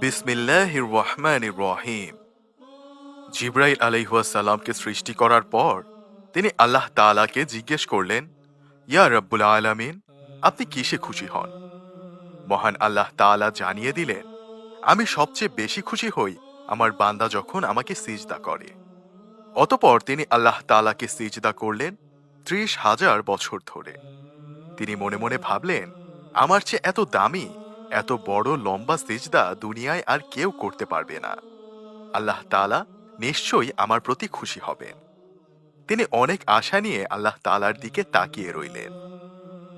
বিসমিল্লাহির রহমানির রহিম। জিবরাইল আলাইহিস সালামকে সৃষ্টি করার পর তিনি আল্লাহ তাআলাকে জিজ্ঞেস করলেন, ইয়া রাব্বুল আলামিন, আপনি কিসে খুশি হন? মহান আল্লাহ তাআলা জানিয়ে দিলেন, আমি সবচেয়ে বেশি খুশি হই আমার বান্দা যখন আমাকে সিজদা করে। অতঃপর তিনি আল্লাহ তাআলাকে সিজদা করলেন ৩০,০০০ বছর ধরে। তিনি মনে মনে ভাবলেন, আমার চেয়ে এত দামি, এত বড় লম্বা সিজদা দুনিয়ায় আর কেউ করতে পারবে না। আল্লাহ তাআলা নিশ্চয়ই আমার প্রতি খুশি হবেন। তিনি অনেক আশা নিয়ে আল্লাহ তাআলার দিকে তাকিয়ে রইলেন,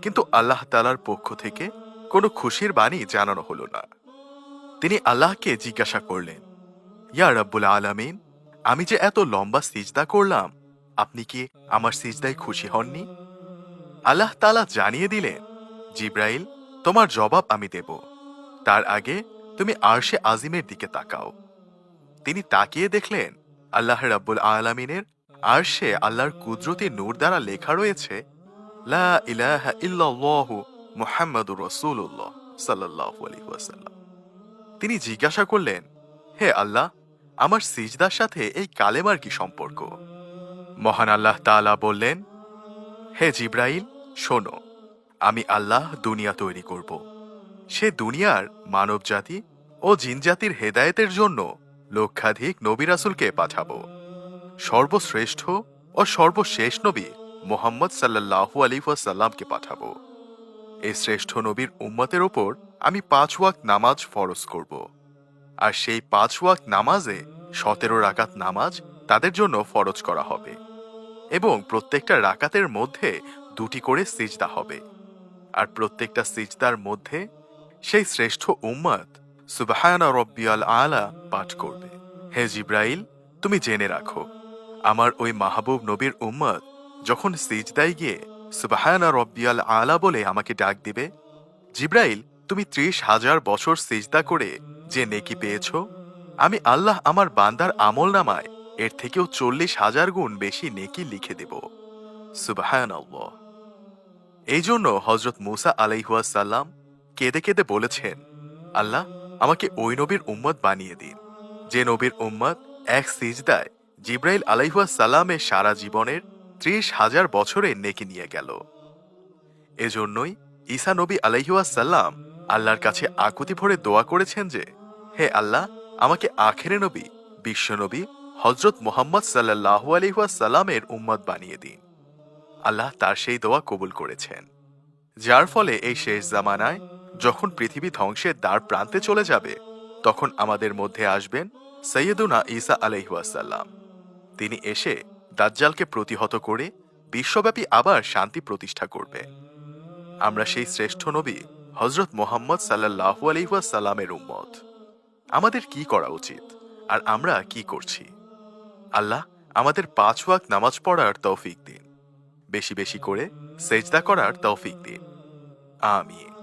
কিন্তু আল্লাহ তাআলার পক্ষ থেকে কোনো খুশির বাণী জানানো হলো না। তিনি আল্লাহকে জিজ্ঞাসা করলেন, ইয়া রাব্বুল আলামিন, আমি যে এত লম্বা সিজদা করলাম, আপনি কি আমার সিজদায় খুশি হননি? আল্লাহ তাআলা জানিয়ে দিলেন, জিবরাইল, তোমার জবাব আমি দেব, তার আগে তুমি আরশে আজিমের দিকে তাকাও। তিনি তাকিয়ে দেখলেন, আল্লাহ রাব্বুল আলামিনের আরশে আল্লাহর কুদরতি নূর দ্বারা লেখা রয়েছে, লা ইলাহা ইল্লাল্লাহু মুহাম্মাদুর রাসূলুল্লাহ সাল্লাল্লাহু আলাইহি ওয়াসাল্লাম। তিনি জিজ্ঞাসা করলেন, হে আল্লাহ, আমার সিজদার সাথে এই কালেমার কি সম্পর্ক? মহান আল্লাহ তাআলা বললেন, হে জিবরাইল, শোনো, আমি আল্লাহ দুনিয়া তৈরি করব। সে দুনিয়ার মানব জাতি ও জিনজাতির হেদায়েতের জন্য লক্ষাধিক নবী রাসূলকে পাঠাবো। সর্বশ্রেষ্ঠ ও সর্বশেষ নবী মুহাম্মদ সাল্লাল্লাহু আলাইহি ওয়াসাল্লামকে পাঠাবো। এই শ্রেষ্ঠ নবীর উম্মতের ওপর আমি ৫ ওয়াক্ত নামাজ ফরজ করব। আর সেই ৫ ওয়াক্ত নামাজে ১৭ রাকাত নামাজ তাদের জন্য ফরজ করা হবে, এবং প্রত্যেকটা রাকাতের মধ্যে ২টি করে সিজদা হবে। আর প্রত্যেকটা সিজদার মধ্যে সেই শ্রেষ্ঠ উম্মত সুবহানা রব্বিয়াল আলা পাঠ করবে। হে জিবরাইল, তুমি জেনে রাখো, আমার ওই মাহবুব নবীর উম্মত যখন সিজদায় গিয়ে সুবহানা রব্বিয়াল আলা বলে আমাকে ডাক দিবে, জিবরাইল, তুমি ৩০,০০০ বছর সিজদা করে যে নেকি পেয়েছ, আমি আল্লাহ আমার বান্দার আমল নামায় এর থেকেও ৪০,০০০ গুণ বেশি নেকি লিখে দেব। সুবহানাল্লাহ। এই জন্য হযরত মুসা আলাইহিস সালাম কেঁদে কেঁদে বলেছেন, আল্লাহ, আমাকে ওই নবীর উম্মত বানিয়ে দিন যে নবীর উম্মত এক সিজদায় জিবরাইল আলাইহিস সালামের সারা জীবনের ৩০,০০০ বছরের নেকি নিয়ে গেল। এজন্যই ঈসা নবী আলাইহিস সালাম আল্লাহর কাছে আকুতি ভরে দোয়া করেছেন যে, হে আল্লাহ, আমাকে আখেরে নবী, বিশ্বনবী হযরত মুহাম্মদ সাল্লাল্লাহু আলাইহি ওয়াসাল্লামের উম্মত বানিয়ে দিন। আল্লাহ তার সেই দোয়া কবুল করেছেন, যার ফলে এই শেষ জামানায় যখন পৃথিবী ধ্বংসের দ্বার প্রান্তে চলে যাবে, তখন আমাদের মধ্যে আসবেন সৈয়দুনা ঈসা আলাইহিস সালাম। তিনি এসে দাজ্জালকে প্রতিহত করে বিশ্বব্যাপী আবার শান্তি প্রতিষ্ঠা করবে। আমরা সেই শ্রেষ্ঠ নবী হযরত মুহাম্মদ সাল্লাল্লাহু আলাইহি ওয়াসাল্লামের উম্মত। আমাদের কি করা উচিত আর আমরা কি করছি? আল্লাহ আমাদের ৫ ওয়াক্ত নামাজ পড়ার তৌফিক দিন, বেশি বেশি করে সেজদা করার তৌফিক দিন। আমিন।